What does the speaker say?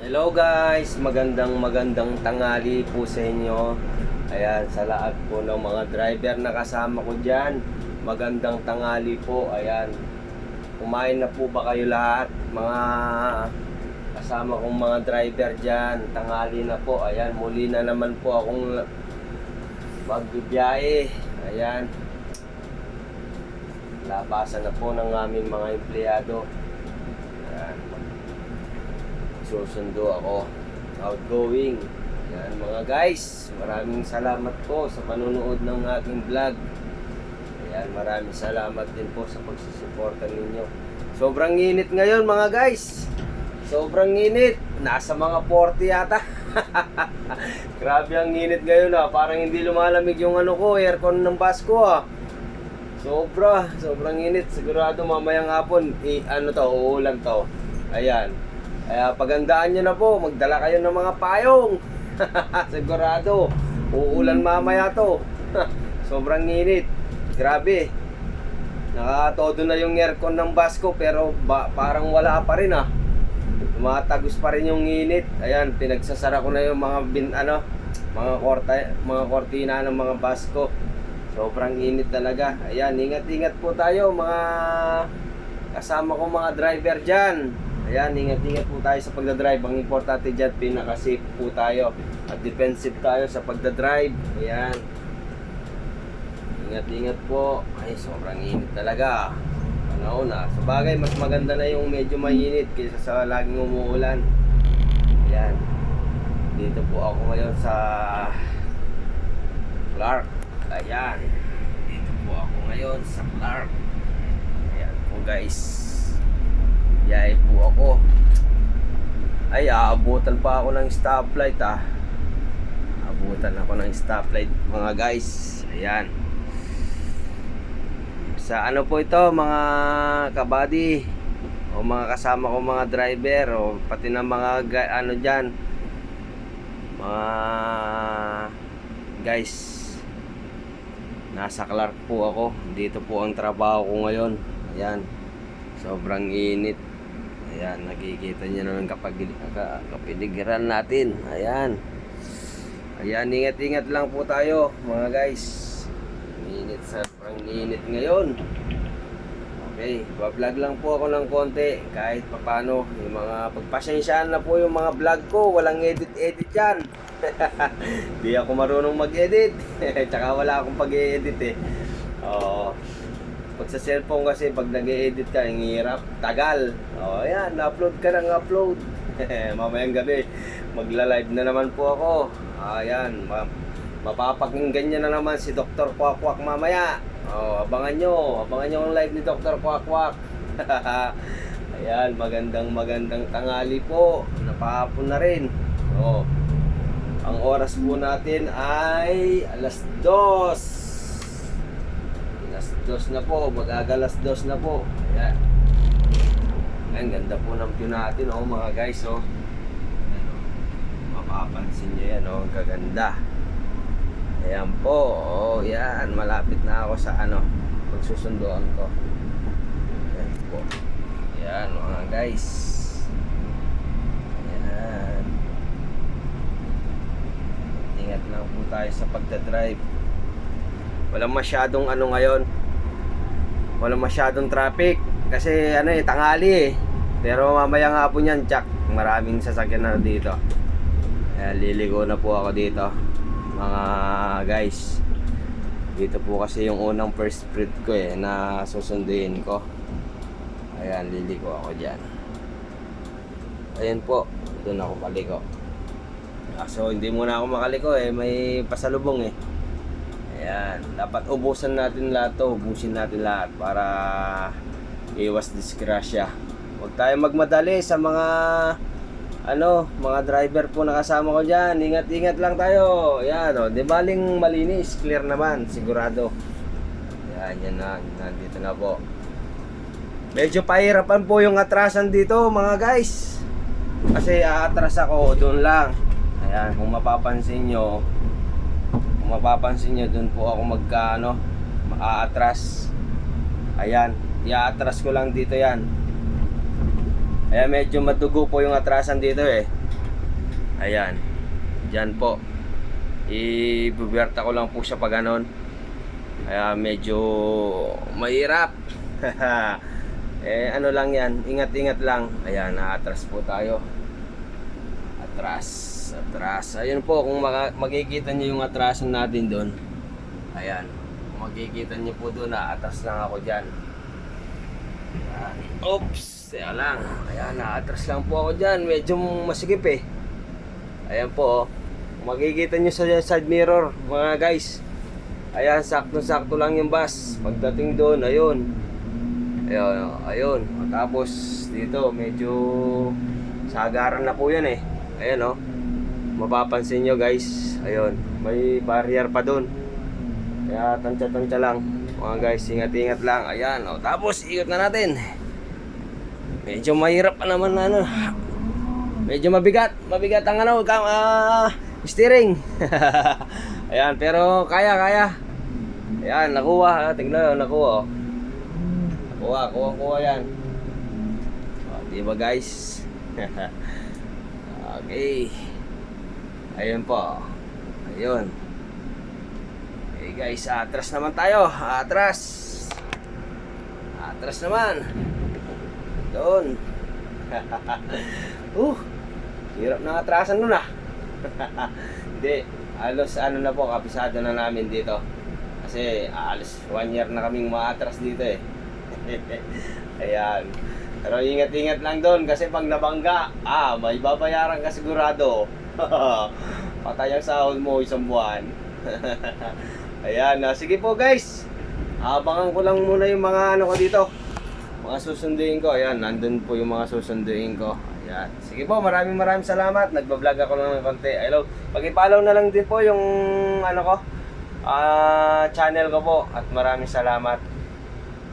Hello guys, magandang tanghali po sa inyo. Ayan, sa lahat po ng mga driver na kasama ko dyan, magandang tanghali po. Ayan, kumain na po ba kayo lahat? Mga kasama kong mga driver dyan, tanghali na po. Ayan, muli na naman po akong magbibiyahe. Ayan, labasan na po ng aming mga empleyado. Ayan, susundo ako, outgoing. Yan mga guys, maraming salamat po sa panonood ng aking vlog. Ayan, maraming salamat din po sa pagsusuporta ninyo. Sobrang init ngayon mga guys, sobrang init, nasa mga 40 yata. Grabe ang init ngayon parang hindi lumalamig yung aircon ng bus ko sobrang init. Sigurado mamayang hapon uulan to. Ayan, kaya pagandaan nyo na po, magdala kayo ng mga payong. Sigurado uulan mamaya to. Sobrang init, grabe. Nakatodo na yung aircon ng bus ko, pero parang wala pa rin tumatagos pa rin yung init. Ayan, pinagsasara ko na yung mga kortina ng mga bus ko. Sobrang init talaga. Ayan, ingat-ingat po tayo mga kasama ko mga driver dyan. Ayan, ingat-ingat po tayo sa pagdadrive. Ang importante dyan, pinaka-safe po tayo at defensive tayo sa pagdadrive. Ayan, ingat-ingat po. Ay, sobrang init talaga. Sa bagay, mas maganda na yung medyo mainit kaysa sa laging umuulan. Ayan, dito po ako ngayon sa Clark. Ayan, dito po ako ngayon sa Clark. Ayan po guys, biyahe po ako. Ay, aabutan pa ako ng stoplight Aabutan ako ng stoplight mga guys. Ayan, sa po ito mga kabady o mga kasama ko mga driver o pati na mga dyan mga guys, nasa Clark po ako. Dito po ang trabaho ko ngayon. Ayan, sobrang init. Ayan, nakikita nyo naman kapiligiran natin. Ayan, ingat-ingat lang po tayo mga guys. Init, sobrang init ngayon. Okay, bablog lang po ako ng konti kahit papano. Yung mga pagpasensyaan na po yung mga vlog ko, walang edit yan. Di ako marunong mag-edit. Tsaka wala akong pag-e-edit pag sa cellphone kasi pag nag-e-edit ka, ang hirap, tagal. Ayan, upload ka ng upload. Mamayang gabi magla-live na naman po ako. Ayan, mapapakinggan nyo na naman si Dr. Kwakwak mamaya. Abangan nyo ang live ni Dr. Kwakwak. Ayan, magandang tanghali po. Napahapon na rin. Ang oras po natin ay alas 2. Alas 2 na po, mag-agalas 2 na po. Ayan. Ayan, ganda po ng view natin mga guys Ayan, mapapansin nyo yan kaganda. Ayan po, yan, malapit na ako sa pagsusunduan ko. Ayan po. Ayan mga guys. Ayan, ingat lang po tayo sa pagdadrive. Walang masyadong ngayon. Walang masyadong traffic kasi tanghali Pero mamayang hapon yan, Jack. Maraming sasakyan na dito. Ayan, liligo na po ako dito mga guys. Dito po kasi yung unang first spread ko na susunduin ko. Ayan, liligo ako dyan. Ayan po, doon ako paliko. So hindi muna ako makaliko may pasalubong Ayan, dapat ubusin natin lahat para iwas disgrasya. Huwag tayo magmadali sa mga mga driver po na kasama ko dyan. Ingat-ingat lang tayo. Ayan di baling malinis, clear naman, sigurado. Ayan, yan na, nandito na po. Medyo pahirapan po yung atrasan dito mga guys, kasi aatras ako doon lang. Ayan, kung mapapansin nyo doon po ako aatras. Ayan, iaatras ko lang dito yan. Ayan, medyo madugo po yung atrasan dito Ayan. Diyan po. Ibuberta ko lang po siya pag ganon. Kaya medyo mahirap. Ano lang yan, ingat-ingat lang. Ayan, atras po tayo. Atras. Ayun po, kung makikita nyo yung atrasan natin doon. Ayan, kung makikita nyo po doon, atras lang ako dyan. Ayan. Oops, teka lang. Ayan, atras lang po ako dyan. Medyo masikip eh. Ayan po, kung makikita nyo sa side mirror, mga guys. Ayan, sakto-sakto lang yung bus. Pagdating doon, ayun. Ayun. Tapos dito medyo sagaran na po yan eh. Ayan oh. Mapapansin nyo guys. Ayun. May barrier pa doon. Kaya tansya-tansya lang. Mga guys, ingat-ingat lang. Ayan oh. Tapos ikot na natin. Medyo mahirap pa naman na ano. Medyo mabigat. Mabigat ang ano. Steering. Ayan. Pero kaya. Ayan. Nakuha. Tignan nakuha oh. Kuha yan. Diba guys? Okay. Ayun po. Ayun. Okay guys, atras naman tayo. Atras naman. Doon. Hirap na atrasan nun ah. Hindi. Halos ano na po, kapisado na namin dito. Kasi halos 1 year na kaming maatras dito eh. Ayan. Pero ingat-ingat lang doon kasi pag nabangga, may babayaran ka sigurado. Patay ang sahod mo isang buwan. Ayan, sige po guys. Abangan ko lang muna yung mga ano ko dito. Mga susunduin ko. Ayan, nandun po yung mga susunduin ko. Ayan. Sige po, maraming salamat. Nagbablog ako lang ng konti. Hello. Pag-i-follow na lang din po yung ano ko, channel ko po. At maraming salamat.